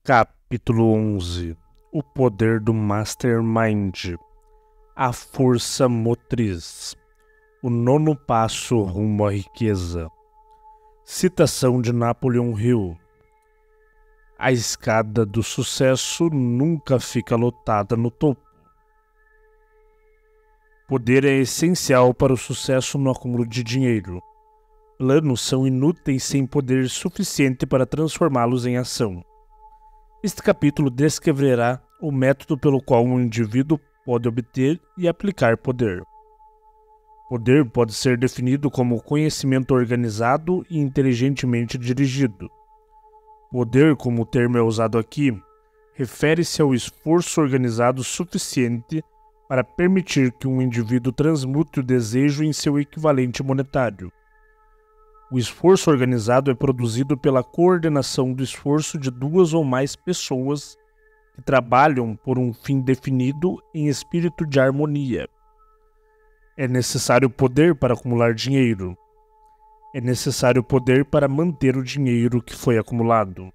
Capítulo 11. O poder do Mastermind. A força motriz. O nono passo rumo à riqueza. Citação de Napoleon Hill. A escada do sucesso nunca fica lotada no topo. Poder é essencial para o sucesso no acúmulo de dinheiro. Planos são inúteis sem poder suficiente para transformá-los em ação. Este capítulo descreverá o método pelo qual um indivíduo pode obter e aplicar poder. Poder pode ser definido como conhecimento organizado e inteligentemente dirigido. Poder, como o termo é usado aqui, refere-se ao esforço organizado suficiente para permitir que um indivíduo transmute o desejo em seu equivalente monetário. O esforço organizado é produzido pela coordenação do esforço de duas ou mais pessoas que trabalham por um fim definido em espírito de harmonia. É necessário poder para acumular dinheiro. É necessário poder para manter o dinheiro que foi acumulado.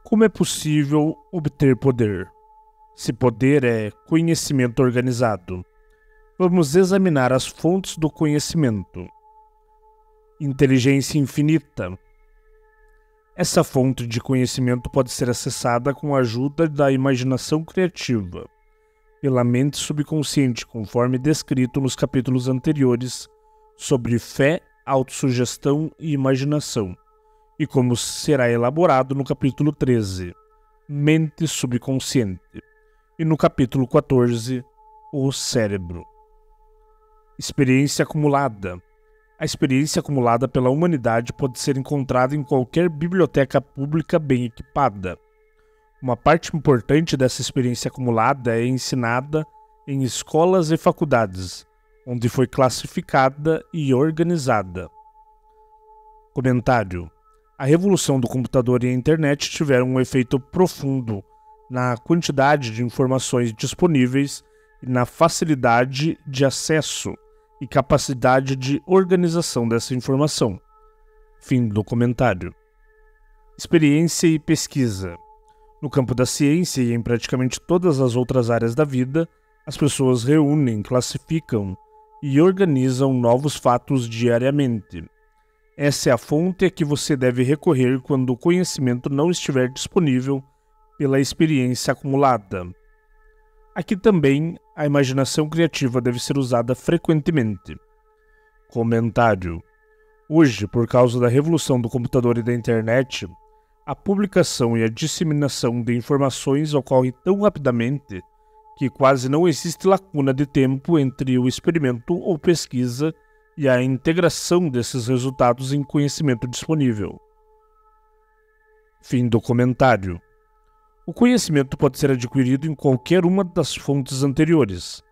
Como é possível obter poder? Se poder é conhecimento organizado, vamos examinar as fontes do conhecimento. Inteligência infinita. Essa fonte de conhecimento pode ser acessada com a ajuda da imaginação criativa, pela mente subconsciente, conforme descrito nos capítulos anteriores sobre fé, autossugestão e imaginação, e como será elaborado no capítulo 13, mente subconsciente, e no capítulo 14, o cérebro. Experiência acumulada. A experiência acumulada pela humanidade pode ser encontrada em qualquer biblioteca pública bem equipada. Uma parte importante dessa experiência acumulada é ensinada em escolas e faculdades, onde foi classificada e organizada. Comentário: a revolução do computador e a internet tiveram um efeito profundo na quantidade de informações disponíveis e na facilidade de acesso e capacidade de organização dessa informação. Fim do comentário. Experiência e pesquisa. No campo da ciência e em praticamente todas as outras áreas da vida, as pessoas reúnem, classificam e organizam novos fatos diariamente. Essa é a fonte a que você deve recorrer quando o conhecimento não estiver disponível pela experiência acumulada. Aqui também, a imaginação criativa deve ser usada frequentemente. Comentário: hoje, por causa da revolução do computador e da internet, a publicação e a disseminação de informações ocorre tão rapidamente que quase não existe lacuna de tempo entre o experimento ou pesquisa e a integração desses resultados em conhecimento disponível. Fim do comentário. O conhecimento pode ser adquirido em qualquer uma das fontes anteriores.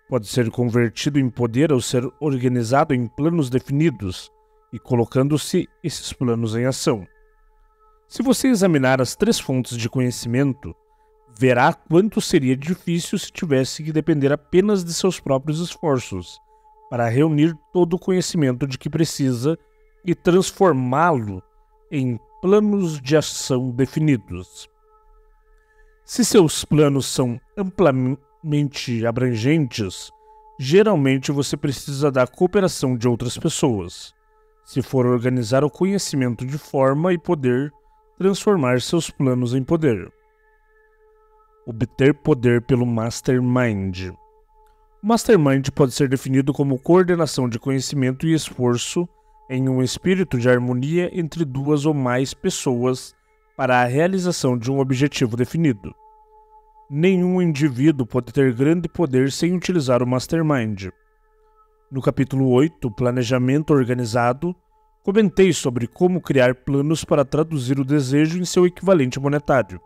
Pode ser convertido em poder ao ser organizado em planos definidos e colocando-se esses planos em ação. Se você examinar as três fontes de conhecimento, verá quanto seria difícil se tivesse que depender apenas de seus próprios esforços para reunir todo o conhecimento de que precisa e transformá-lo em planos de ação definidos. Se seus planos são amplamente abrangentes, geralmente você precisa da cooperação de outras pessoas, se for organizar o conhecimento de forma e poder transformar seus planos em poder. Obter poder pelo Mastermind. O Mastermind pode ser definido como coordenação de conhecimento e esforço em um espírito de harmonia entre duas ou mais pessoas para a realização de um objetivo definido. Nenhum indivíduo pode ter grande poder sem utilizar o Mastermind. No capítulo 8, Planejamento Organizado, comentei sobre como criar planos para traduzir o desejo em seu equivalente monetário.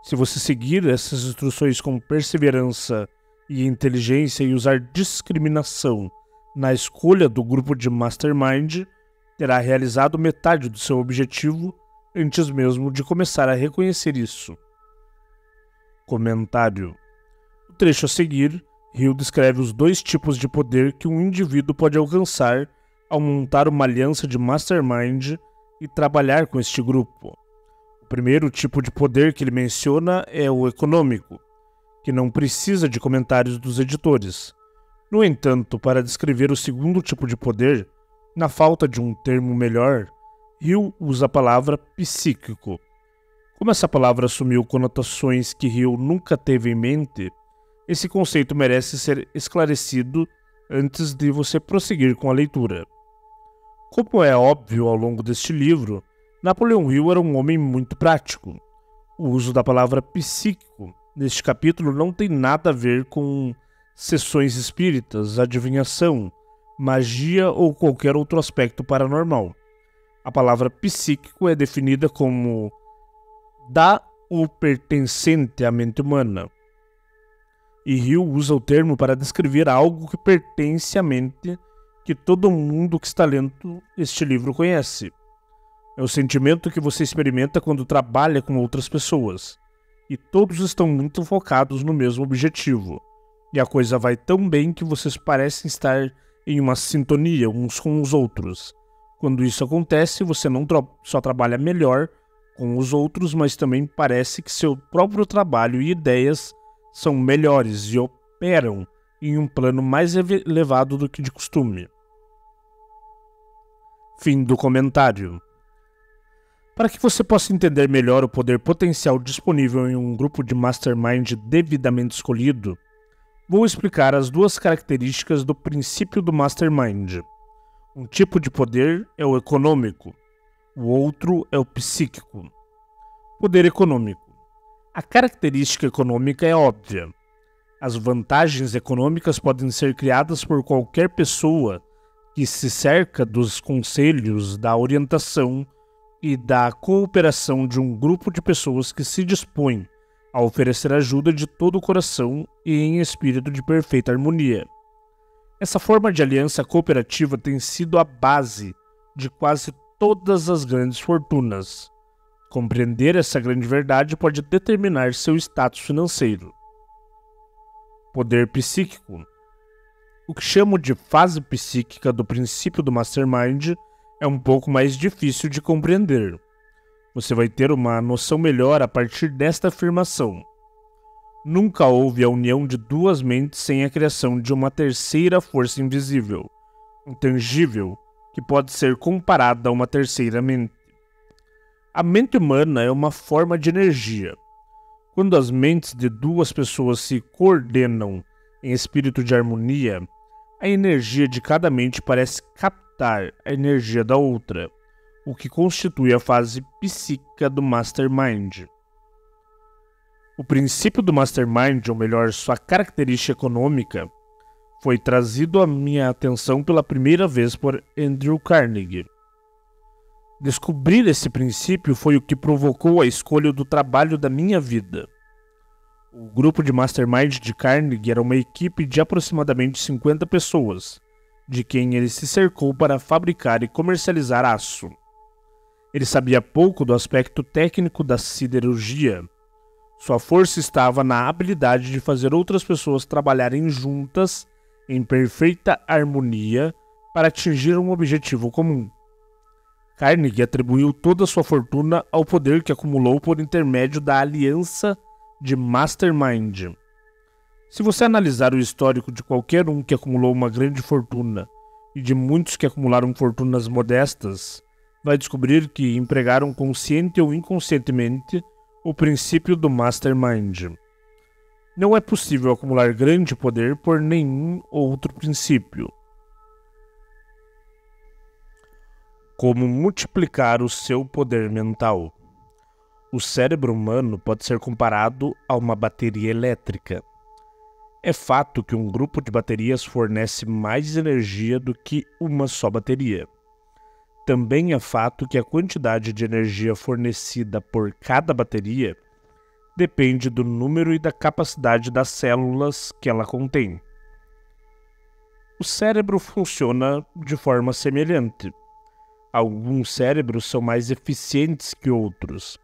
Se você seguir essas instruções com perseverança e inteligência e usar discriminação na escolha do grupo de Mastermind, terá realizado metade do seu objetivo antes mesmo de começar a reconhecer isso. Comentário: o trecho a seguir, Hill descreve os dois tipos de poder que um indivíduo pode alcançar ao montar uma aliança de Mastermind e trabalhar com este grupo. O primeiro tipo de poder que ele menciona é o econômico, que não precisa de comentários dos editores. No entanto, para descrever o segundo tipo de poder, na falta de um termo melhor, Hill usa a palavra psíquico. Como essa palavra assumiu conotações que Hill nunca teve em mente, esse conceito merece ser esclarecido antes de você prosseguir com a leitura. Como é óbvio ao longo deste livro, Napoleão Hill era um homem muito prático. O uso da palavra psíquico neste capítulo não tem nada a ver com sessões espíritas, adivinhação, magia ou qualquer outro aspecto paranormal. A palavra psíquico é definida como da ou pertencente à mente humana. E Hill usa o termo para descrever algo que pertence à mente que todo mundo que está lendo este livro conhece. É o sentimento que você experimenta quando trabalha com outras pessoas. E todos estão muito focados no mesmo objetivo. E a coisa vai tão bem que vocês parecem estar em uma sintonia uns com os outros. Quando isso acontece, você não só trabalha melhor com os outros, mas também parece que seu próprio trabalho e ideias são melhores e operam em um plano mais elevado do que de costume. Fim do comentário. Para que você possa entender melhor o poder potencial disponível em um grupo de mastermind devidamente escolhido, vou explicar as duas características do princípio do mastermind. Um tipo de poder é o econômico, o outro é o psíquico. Poder econômico. A característica econômica é óbvia. As vantagens econômicas podem ser criadas por qualquer pessoa que se cerca dos conselhos, da orientação e da cooperação de um grupo de pessoas que se dispõem a oferecer ajuda de todo o coração e em espírito de perfeita harmonia. Essa forma de aliança cooperativa tem sido a base de quase todas as grandes fortunas. Compreender essa grande verdade pode determinar seu status financeiro. Poder psíquico. O que chamo de fase psíquica do princípio do Mastermind é um pouco mais difícil de compreender. Você vai ter uma noção melhor a partir desta afirmação. Nunca houve a união de duas mentes sem a criação de uma terceira força invisível, intangível, que pode ser comparada a uma terceira mente. A mente humana é uma forma de energia. Quando as mentes de duas pessoas se coordenam em espírito de harmonia, a energia de cada mente parece captar a energia da outra, o que constitui a fase psíquica do Mastermind. O princípio do Mastermind, ou melhor, sua característica econômica, foi trazido à minha atenção pela primeira vez por Andrew Carnegie. Descobrir esse princípio foi o que provocou a escolha do trabalho da minha vida. O grupo de Mastermind de Carnegie era uma equipe de aproximadamente 50 pessoas, de quem ele se cercou para fabricar e comercializar aço. Ele sabia pouco do aspecto técnico da siderurgia. Sua força estava na habilidade de fazer outras pessoas trabalharem juntas em perfeita harmonia para atingir um objetivo comum. Carnegie atribuiu toda sua fortuna ao poder que acumulou por intermédio da aliança de Mastermind. Se você analisar o histórico de qualquer um que acumulou uma grande fortuna e de muitos que acumularam fortunas modestas, vai descobrir que empregaram consciente ou inconscientemente o princípio do Mastermind. Não é possível acumular grande poder por nenhum outro princípio. Como multiplicar o seu poder mental? O cérebro humano pode ser comparado a uma bateria elétrica. É fato que um grupo de baterias fornece mais energia do que uma só bateria. Também é fato que a quantidade de energia fornecida por cada bateria depende do número e da capacidade das células que ela contém. O cérebro funciona de forma semelhante. Alguns cérebros são mais eficientes que outros.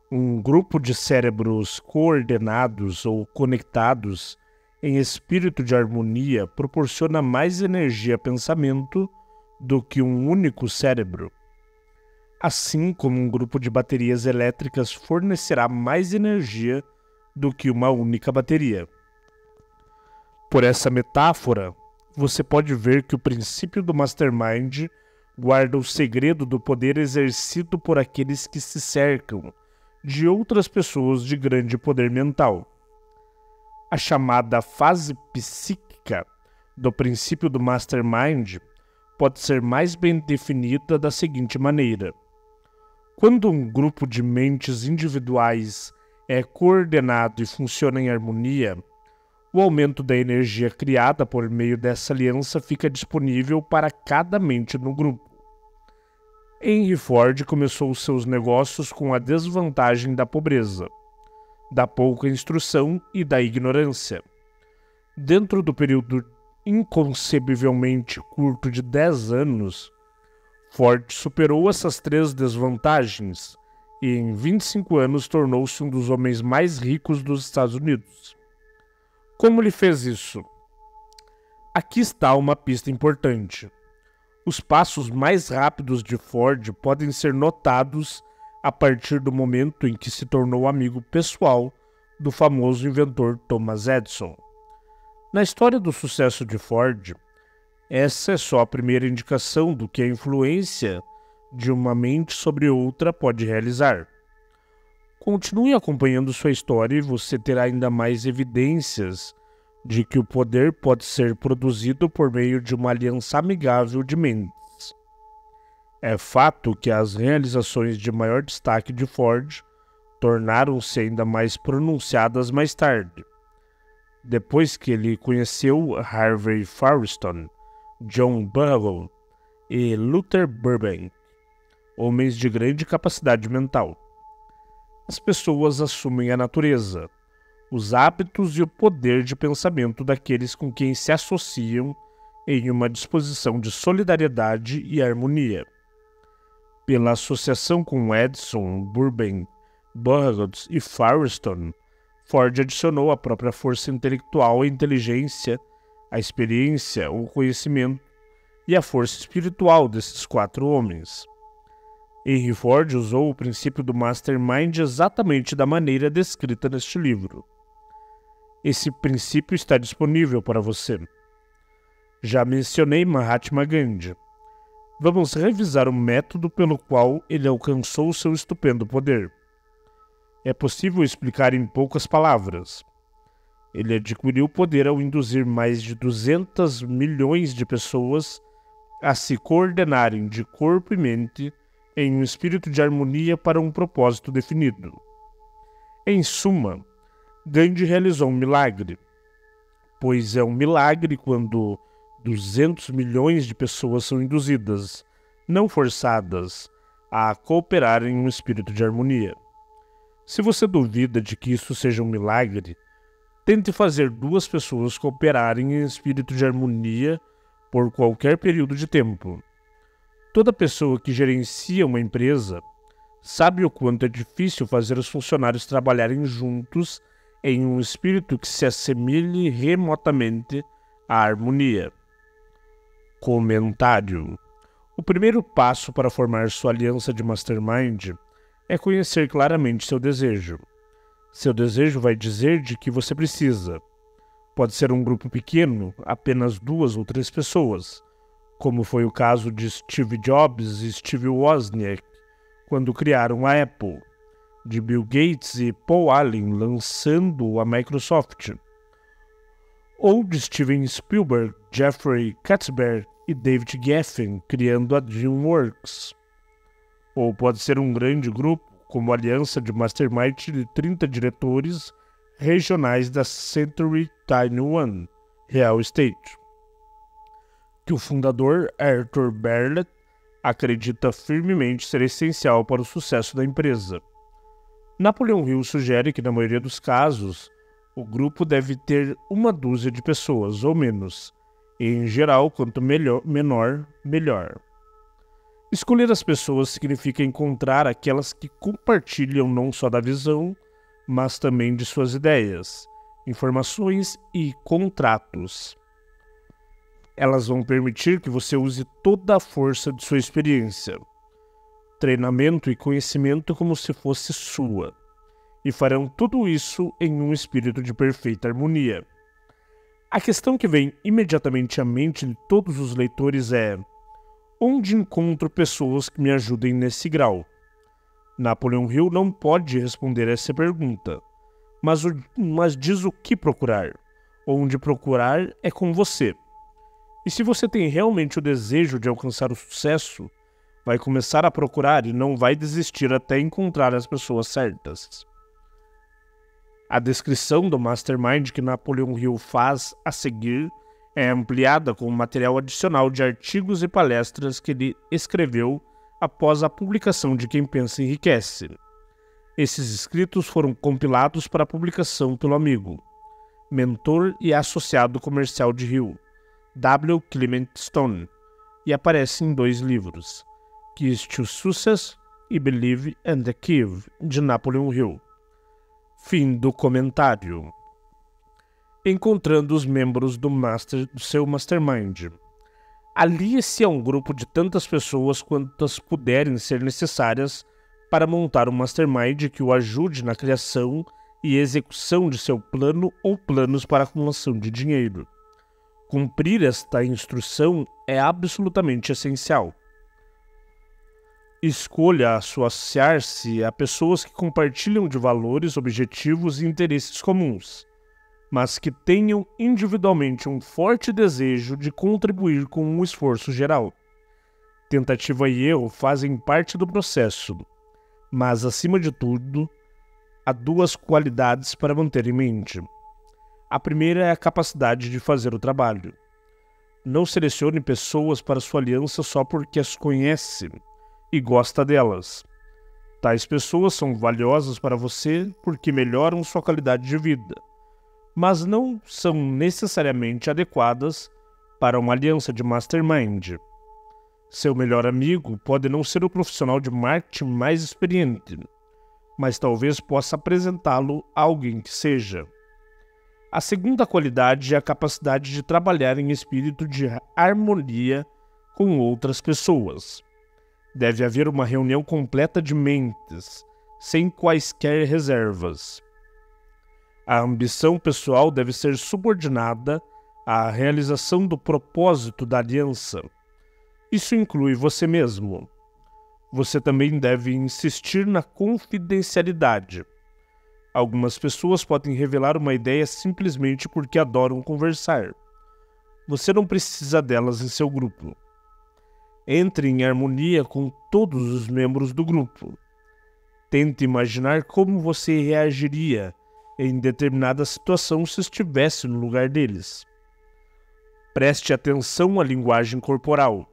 Um grupo de cérebros coordenados ou conectados em espírito de harmonia proporciona mais energia a pensamento do que um único cérebro. assim como um grupo de baterias elétricas fornecerá mais energia do que uma única bateria. Por essa metáfora, você pode ver que o princípio do Mastermind guarda o segredo do poder exercido por aqueles que se cercam de outras pessoas de grande poder mental. A chamada fase psíquica do princípio do Mastermind pode ser mais bem definida da seguinte maneira: quando um grupo de mentes individuais é coordenado e funciona em harmonia, o aumento da energia criada por meio dessa aliança fica disponível para cada mente no grupo. Henry Ford começou seus negócios com a desvantagem da pobreza, da pouca instrução e da ignorância. Dentro do período inconcebivelmente curto de 10 anos, Ford superou essas 3 desvantagens e em 25 anos tornou-se um dos homens mais ricos dos Estados Unidos. Como ele fez isso? Aqui está uma pista importante. Os passos mais rápidos de Ford podem ser notados a partir do momento em que se tornou amigo pessoal do famoso inventor Thomas Edison. Na história do sucesso de Ford, essa é só a primeira indicação do que a influência de uma mente sobre outra pode realizar. Continue acompanhando sua história e você terá ainda mais evidências de que o poder pode ser produzido por meio de uma aliança amigável de mentes. É fato que as realizações de maior destaque de Ford tornaram-se ainda mais pronunciadas mais tarde, depois que ele conheceu Harvey Firestone, John Burroughs e Luther Burbank, homens de grande capacidade mental. As pessoas assumem a natureza, os hábitos e o poder de pensamento daqueles com quem se associam em uma disposição de solidariedade e harmonia. Pela associação com Edison, Burbank, Burroughs e Firestone, Ford adicionou a própria força intelectual, a inteligência, a experiência, o conhecimento e a força espiritual desses 4 homens. Henry Ford usou o princípio do Mastermind exatamente da maneira descrita neste livro. Esse princípio está disponível para você. Já mencionei Mahatma Gandhi. Vamos revisar o método pelo qual ele alcançou seu estupendo poder. É possível explicar em poucas palavras. Ele adquiriu poder ao induzir mais de 200 milhões de pessoas a se coordenarem de corpo e mente em um espírito de harmonia para um propósito definido. Em suma, Gandhi realizou um milagre, pois é um milagre quando 200 milhões de pessoas são induzidas, não forçadas, a cooperar em um espírito de harmonia. Se você duvida de que isso seja um milagre, tente fazer 2 pessoas cooperarem em espírito de harmonia por qualquer período de tempo. Toda pessoa que gerencia uma empresa sabe o quanto é difícil fazer os funcionários trabalharem juntos em um espírito que se assemelhe remotamente à harmonia. Comentário: o primeiro passo para formar sua aliança de Mastermind é conhecer claramente seu desejo. Seu desejo vai dizer de que você precisa. Pode ser um grupo pequeno, apenas 2 ou 3 pessoas, como foi o caso de Steve Jobs e Steve Wozniak quando criaram a Apple, de Bill Gates e Paul Allen lançando a Microsoft, ou de Steven Spielberg, Jeffrey Katzenberg e David Geffen criando a DreamWorks. Ou pode ser um grande grupo, como a aliança de Mastermind de 30 diretores regionais da Century 21 Real Estate, que o fundador Arthur Berlet acredita firmemente ser essencial para o sucesso da empresa. Napoleão Hill sugere que, na maioria dos casos, o grupo deve ter 1 dúzia de pessoas, ou menos, e, em geral, quanto menor, melhor. Escolher as pessoas significa encontrar aquelas que compartilham não só da visão, mas também de suas ideias, informações e contratos. Elas vão permitir que você use toda a força de sua experiência. treinamento e conhecimento como se fosse sua, e farão tudo isso em um espírito de perfeita harmonia. A questão que vem imediatamente à mente de todos os leitores é: onde encontro pessoas que me ajudem nesse grau? Napoleon Hill não pode responder essa pergunta, mas diz o que procurar. Onde procurar é com você. E se você tem realmente o desejo de alcançar o sucesso, vai começar a procurar e não vai desistir até encontrar as pessoas certas. A descrição do Mastermind que Napoleon Hill faz a seguir é ampliada com material adicional de artigos e palestras que ele escreveu após a publicação de Quem Pensa Enriquece. Esses escritos foram compilados para publicação pelo amigo, mentor e associado comercial de Hill, W. Clement Stone, e aparecem em 2 livros, Keys to Success e Believe and Achieve, de Napoleon Hill. Fim do comentário. Encontrando os membros do seu Mastermind. Alie-se a um grupo de tantas pessoas quantas puderem ser necessárias para montar um Mastermind que o ajude na criação e execução de seu plano ou planos para acumulação de dinheiro. Cumprir esta instrução é absolutamente essencial. Escolha associar-se a pessoas que compartilham de valores, objetivos e interesses comuns, mas que tenham individualmente um forte desejo de contribuir com um esforço geral. Tentativa e erro fazem parte do processo, mas, acima de tudo, há 2 qualidades para manter em mente. A primeira é a capacidade de fazer o trabalho. Não selecione pessoas para sua aliança só porque as conhece e gosta delas. Tais pessoas são valiosas para você porque melhoram sua qualidade de vida, mas não são necessariamente adequadas para uma aliança de mastermind. Seu melhor amigo pode não ser o profissional de marketing mais experiente, mas talvez possa apresentá-lo a alguém que seja. A segunda qualidade é a capacidade de trabalhar em espírito de harmonia com outras pessoas. Deve haver uma reunião completa de mentes, sem quaisquer reservas. A ambição pessoal deve ser subordinada à realização do propósito da aliança. Isso inclui você mesmo. Você também deve insistir na confidencialidade. Algumas pessoas podem revelar uma ideia simplesmente porque adoram conversar. Você não precisa delas em seu grupo. Entre em harmonia com todos os membros do grupo. Tente imaginar como você reagiria em determinada situação se estivesse no lugar deles. Preste atenção à linguagem corporal.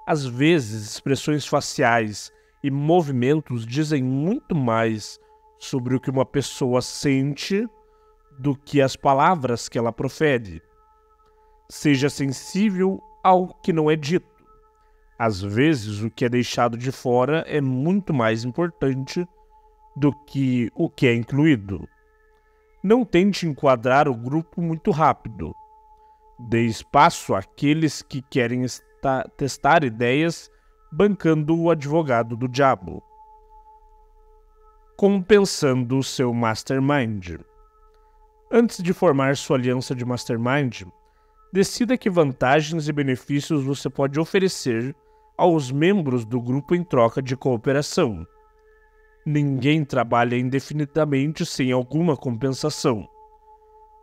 Às vezes, expressões faciais e movimentos dizem muito mais sobre o que uma pessoa sente do que as palavras que ela profere. Seja sensível ao que não é dito. Às vezes, o que é deixado de fora é muito mais importante do que o que é incluído. Não tente enquadrar o grupo muito rápido. Dê espaço àqueles que querem testar ideias bancando o advogado do diabo. Compensando o seu mastermind. Antes de formar sua aliança de mastermind, decida que vantagens e benefícios você pode oferecer aos membros do grupo em troca de cooperação. Ninguém trabalha indefinidamente sem alguma compensação.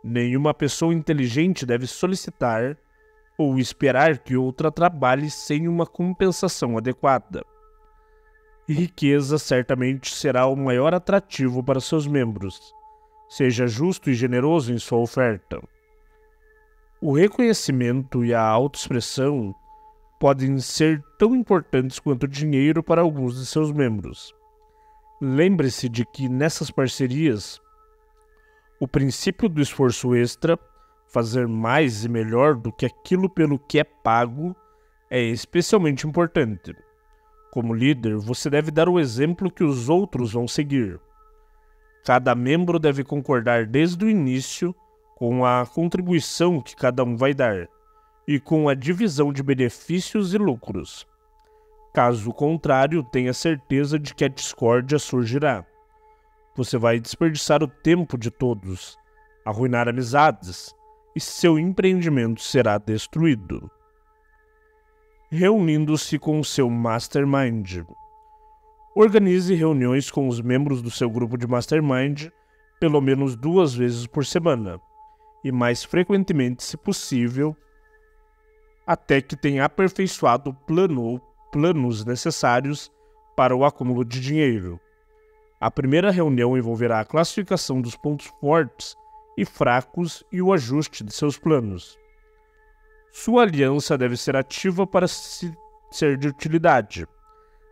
Nenhuma pessoa inteligente deve solicitar ou esperar que outra trabalhe sem uma compensação adequada. Riqueza certamente será o maior atrativo para seus membros. Seja justo e generoso em sua oferta. O reconhecimento e a autoexpressão podem ser tão importantes quanto o dinheiro para alguns de seus membros. Lembre-se de que nessas parcerias, o princípio do esforço extra, fazer mais e melhor do que aquilo pelo que é pago, é especialmente importante. Como líder, você deve dar o exemplo que os outros vão seguir. Cada membro deve concordar desde o início com a contribuição que cada um vai dar e com a divisão de benefícios e lucros. Caso contrário, tenha certeza de que a discórdia surgirá. Você vai desperdiçar o tempo de todos, arruinar amizades, e seu empreendimento será destruído. Reunindo-se com seu Mastermind. Organize reuniões com os membros do seu grupo de Mastermind pelo menos 2 vezes por semana, e mais frequentemente, se possível, até que tenha aperfeiçoado o plano ou planos necessários para o acúmulo de dinheiro. A primeira reunião envolverá a classificação dos pontos fortes e fracos e o ajuste de seus planos. Sua aliança deve ser ativa para ser de utilidade.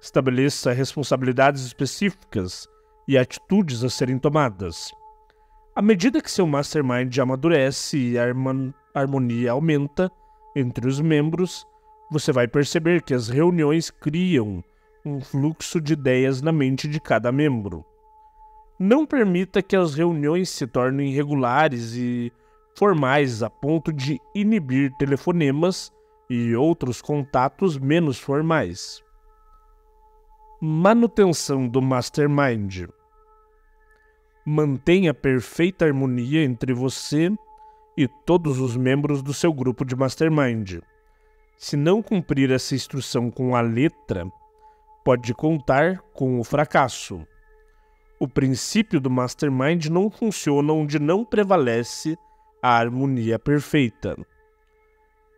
Estabeleça responsabilidades específicas e atitudes a serem tomadas. À medida que seu Mastermind amadurece e a harmonia aumenta entre os membros, você vai perceber que as reuniões criam um fluxo de ideias na mente de cada membro. Não permita que as reuniões se tornem regulares e formais a ponto de inibir telefonemas e outros contatos menos formais. Manutenção do Mastermind. Mantenha perfeita harmonia entre você e todos os membros do seu grupo de Mastermind. Se não cumprir essa instrução com a letra, pode contar com o fracasso. O princípio do Mastermind não funciona onde não prevalece a harmonia perfeita.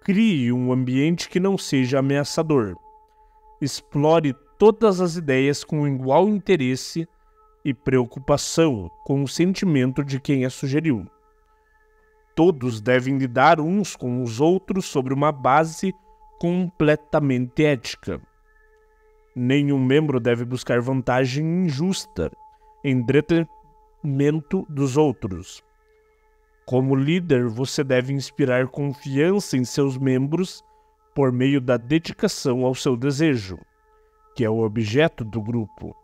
Crie um ambiente que não seja ameaçador. Explore todas as ideias com igual interesse e preocupação com o sentimento de quem as sugeriu. Todos devem lidar uns com os outros sobre uma base completamente ética. Nenhum membro deve buscar vantagem injusta em detrimento dos outros. Como líder, você deve inspirar confiança em seus membros por meio da dedicação ao seu desejo, que é o objeto do grupo.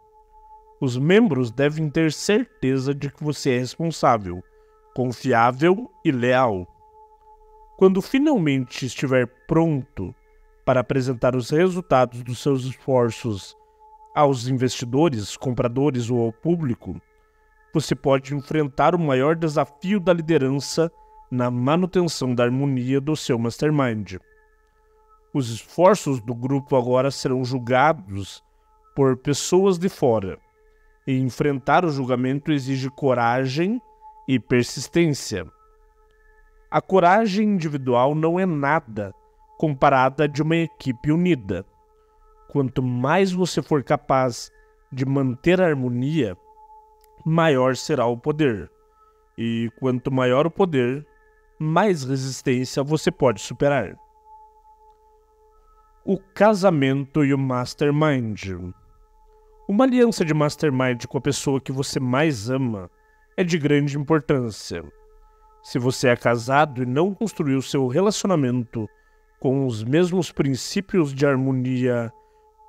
Os membros devem ter certeza de que você é responsável, confiável e leal. Quando finalmente estiver pronto para apresentar os resultados dos seus esforços aos investidores, compradores ou ao público, você pode enfrentar o maior desafio da liderança na manutenção da harmonia do seu Mastermind. Os esforços do grupo agora serão julgados por pessoas de fora, e enfrentar o julgamento exige coragem e persistência. A coragem individual não é nada comparada a de uma equipe unida. Quanto mais você for capaz de manter a harmonia, maior será o poder. E quanto maior o poder, mais resistência você pode superar. O casamento e o Mastermind. Uma aliança de Mastermind com a pessoa que você mais ama é de grande importância. Se você é casado e não construiu seu relacionamento com os mesmos princípios de harmonia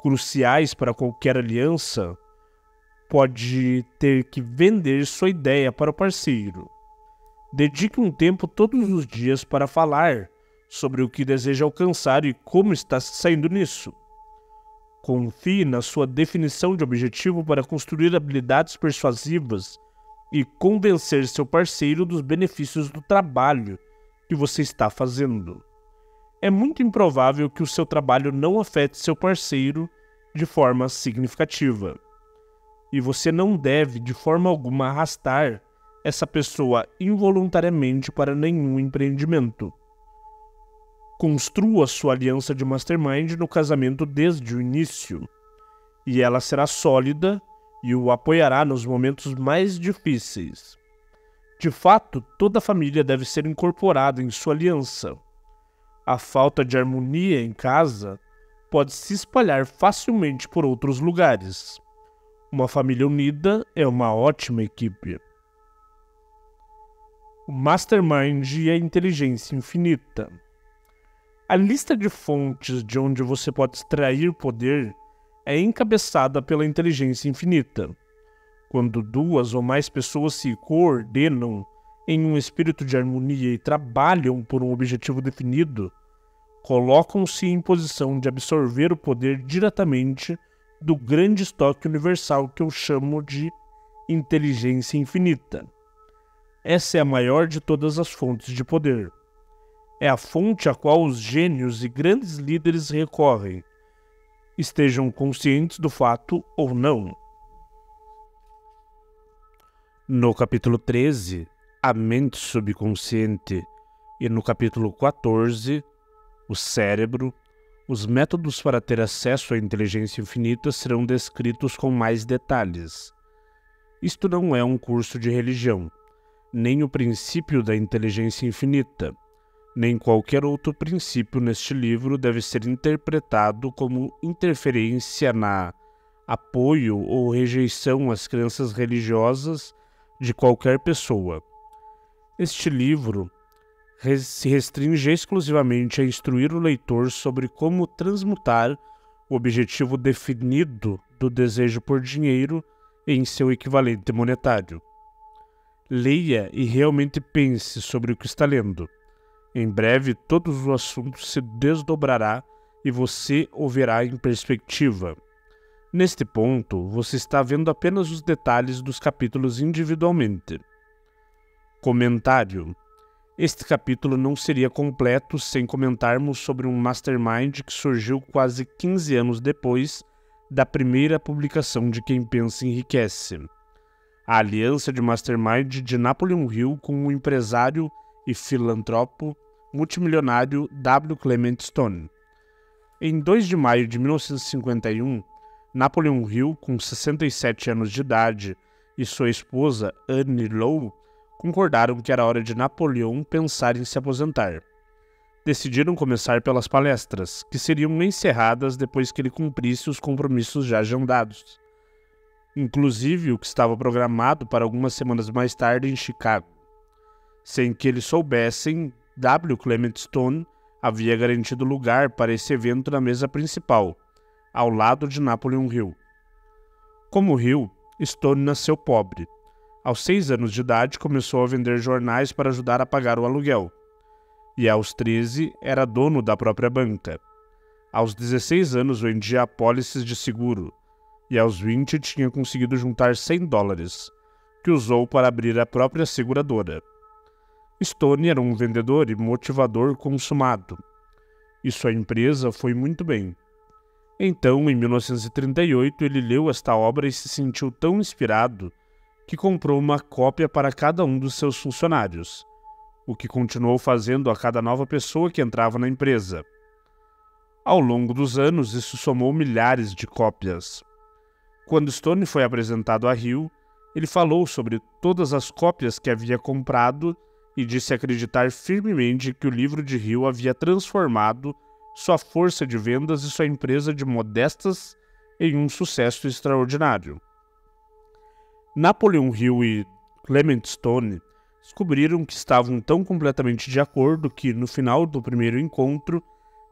cruciais para qualquer aliança, pode ter que vender sua ideia para o parceiro. Dedique um tempo todos os dias para falar sobre o que deseja alcançar e como está se saindo nisso. Confie na sua definição de objetivo para construir habilidades persuasivas e convencer seu parceiro dos benefícios do trabalho que você está fazendo. É muito improvável que o seu trabalho não afete seu parceiro de forma significativa. E você não deve, de forma alguma, arrastar essa pessoa involuntariamente para nenhum empreendimento. Construa sua aliança de Mastermind no casamento desde o início, e ela será sólida e o apoiará nos momentos mais difíceis. De fato, toda a família deve ser incorporada em sua aliança. A falta de harmonia em casa pode se espalhar facilmente por outros lugares. Uma família unida é uma ótima equipe. O Mastermind e a inteligência infinita. A lista de fontes de onde você pode extrair poder é encabeçada pela inteligência infinita. Quando 2 ou mais pessoas se coordenam em um espírito de harmonia e trabalham por um objetivo definido, colocam-se em posição de absorver o poder diretamente do grande estoque universal que eu chamo de inteligência infinita. Essa é a maior de todas as fontes de poder. É a fonte a qual os gênios e grandes líderes recorrem, estejam conscientes do fato ou não. No capítulo 13, a mente subconsciente, e no capítulo 14, o cérebro, os métodos para ter acesso à inteligência infinita serão descritos com mais detalhes. Isto não é um curso de religião, nem o princípio da inteligência infinita, nem qualquer outro princípio neste livro deve ser interpretado como interferência na apoio ou rejeição às crenças religiosas de qualquer pessoa. Este livro se restringe exclusivamente a instruir o leitor sobre como transmutar o objetivo definido do desejo por dinheiro em seu equivalente monetário. Leia e realmente pense sobre o que está lendo. Em breve, todo o assunto se desdobrará e você o verá em perspectiva. Neste ponto, você está vendo apenas os detalhes dos capítulos individualmente. Comentário. Este capítulo não seria completo sem comentarmos sobre um mastermind que surgiu quase 15 anos depois da primeira publicação de Quem Pensa Enriquece. A aliança de mastermind de Napoleon Hill com o empresário e filantropo multimilionário W. Clement Stone. Em 2 de maio de 1951, Napoleon Hill, com 67 anos de idade, e sua esposa Annie Lowe concordaram que era hora de Napoleão pensar em se aposentar. Decidiram começar pelas palestras, que seriam encerradas depois que ele cumprisse os compromissos já agendados, inclusive o que estava programado para algumas semanas mais tarde em Chicago. Sem que eles soubessem, W. Clement Stone havia garantido lugar para esse evento na mesa principal, ao lado de Napoleon Hill. Como Hill, Stone nasceu pobre. Aos 6 anos de idade, começou a vender jornais para ajudar a pagar o aluguel. E aos 13, era dono da própria banca. Aos 16 anos, vendia apólices de seguro. E aos 20, tinha conseguido juntar $100, que usou para abrir a própria seguradora. Stone era um vendedor e motivador consumado. E sua empresa foi muito bem. Então, em 1938, ele leu esta obra e se sentiu tão inspirado que comprou uma cópia para cada um dos seus funcionários, o que continuou fazendo a cada nova pessoa que entrava na empresa. Ao longo dos anos, isso somou milhares de cópias. Quando Stone foi apresentado a Hill, ele falou sobre todas as cópias que havia comprado e disse acreditar firmemente que o livro de Hill havia transformado sua força de vendas e sua empresa de modestas em um sucesso extraordinário. Napoleon Hill e Clement Stone descobriram que estavam tão completamente de acordo que, no final do primeiro encontro,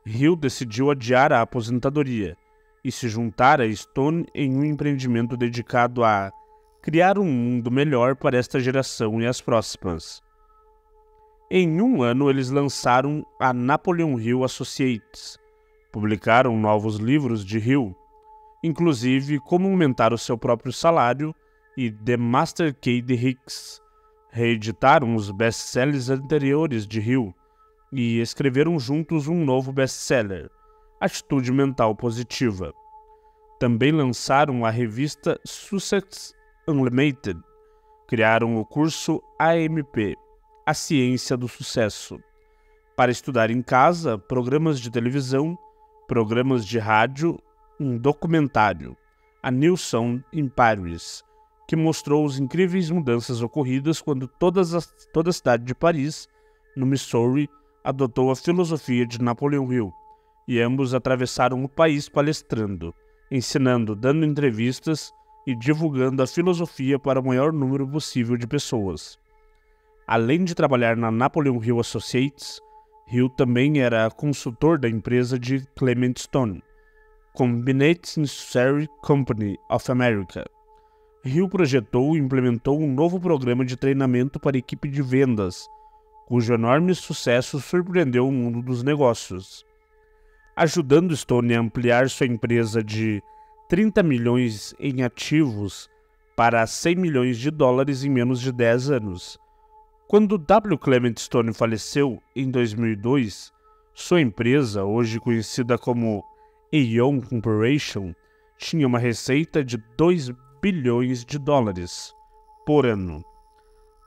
Hill decidiu adiar a aposentadoria e se juntar a Stone em um empreendimento dedicado a criar um mundo melhor para esta geração e as próximas. Em um ano, eles lançaram a Napoleon Hill Associates, publicaram novos livros de Hill, inclusive como aumentar o seu próprio salário, e The Master Key de Hicks, reeditaram os best-sellers anteriores de Hill e escreveram juntos um novo best-seller, Atitude Mental Positiva. Também lançaram a revista Success Unlimited, criaram o curso AMP, A Ciência do Sucesso, para estudar em casa, programas de televisão, programas de rádio, um documentário, A New Sound in Paris, que mostrou as incríveis mudanças ocorridas quando toda a cidade de Paris, no Missouri, adotou a filosofia de Napoleon Hill, e ambos atravessaram o país palestrando, ensinando, dando entrevistas e divulgando a filosofia para o maior número possível de pessoas. Além de trabalhar na Napoleon Hill Associates, Hill também era consultor da empresa de Clement Stone, Combinate Insurance Company of America. Hill projetou e implementou um novo programa de treinamento para a equipe de vendas, cujo enorme sucesso surpreendeu o mundo dos negócios. ajudando Stone a ampliar sua empresa de 30 milhões em ativos para 100 milhões de dólares em menos de 10 anos. Quando W. Clement Stone faleceu em 2002, sua empresa, hoje conhecida como Aon Corporation, tinha uma receita de 2 bilhões de dólares por ano.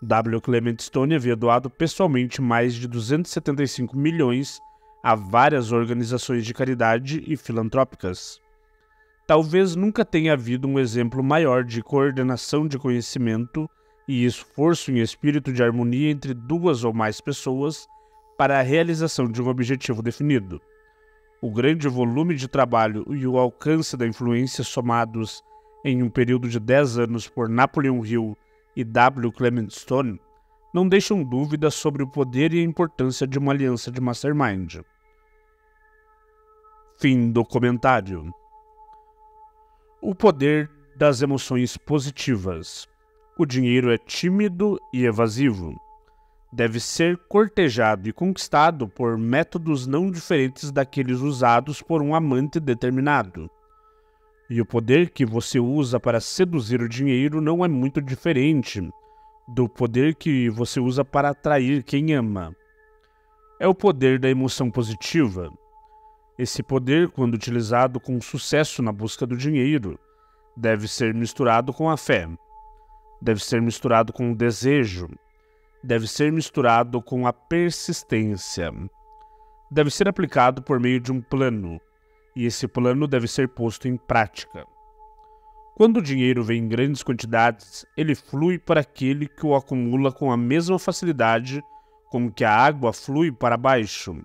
W. Clement Stone havia doado pessoalmente mais de 275 milhões a várias organizações de caridade e filantrópicas. Talvez nunca tenha havido um exemplo maior de coordenação de conhecimento e esforço em espírito de harmonia entre duas ou mais pessoas para a realização de um objetivo definido. O grande volume de trabalho e o alcance da influência somados em um período de 10 anos por Napoleon Hill e W. Clement Stone não deixam dúvidas sobre o poder e a importância de uma aliança de mastermind. Fim do comentário. O poder das emoções positivas. O dinheiro é tímido e evasivo. Deve ser cortejado e conquistado por métodos não diferentes daqueles usados por um amante determinado. E o poder que você usa para seduzir o dinheiro não é muito diferente do poder que você usa para atrair quem ama. É o poder da emoção positiva. Esse poder, quando utilizado com sucesso na busca do dinheiro, deve ser misturado com a fé, deve ser misturado com o desejo, deve ser misturado com a persistência, deve ser aplicado por meio de um plano, e esse plano deve ser posto em prática. Quando o dinheiro vem em grandes quantidades, ele flui para aquele que o acumula com a mesma facilidade com que a água flui para baixo.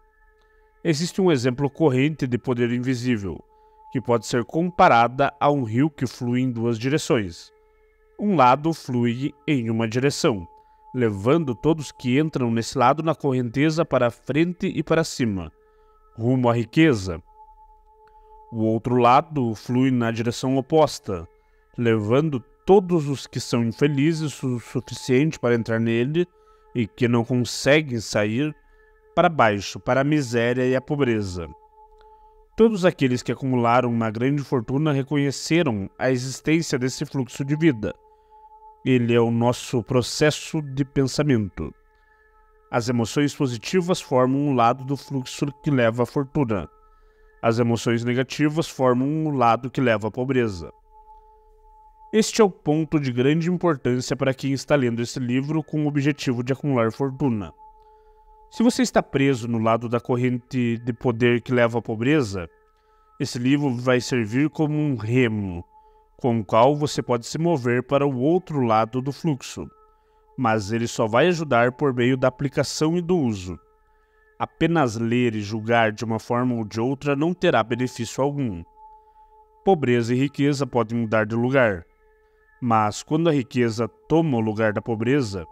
Existe um exemplo corrente de poder invisível, que pode ser comparada a um rio que flui em duas direções. Um lado flui em uma direção, levando todos que entram nesse lado na correnteza para frente e para cima, rumo à riqueza. O outro lado flui na direção oposta, levando todos os que são infelizes o suficiente para entrar nele e que não conseguem sair para baixo, para a miséria e a pobreza. Todos aqueles que acumularam uma grande fortuna reconheceram a existência desse fluxo de vida. Ele é o nosso processo de pensamento. As emoções positivas formam um lado do fluxo que leva à fortuna. As emoções negativas formam um lado que leva à pobreza. Este é o ponto de grande importância para quem está lendo esse livro com o objetivo de acumular fortuna. Se você está preso no lado da corrente de poder que leva à pobreza, esse livro vai servir como um remo, com o qual você pode se mover para o outro lado do fluxo, mas ele só vai ajudar por meio da aplicação e do uso. Apenas ler e julgar de uma forma ou de outra não terá benefício algum. Pobreza e riqueza podem mudar de lugar, mas quando a riqueza toma o lugar da pobreza,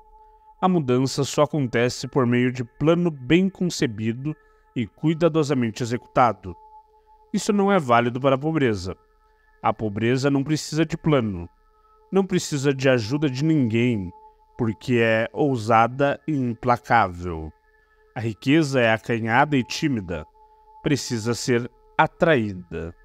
a mudança só acontece por meio de plano bem concebido e cuidadosamente executado. Isso não é válido para a pobreza. A pobreza não precisa de plano, não precisa de ajuda de ninguém, porque é ousada e implacável. A riqueza é acanhada e tímida, precisa ser atraída.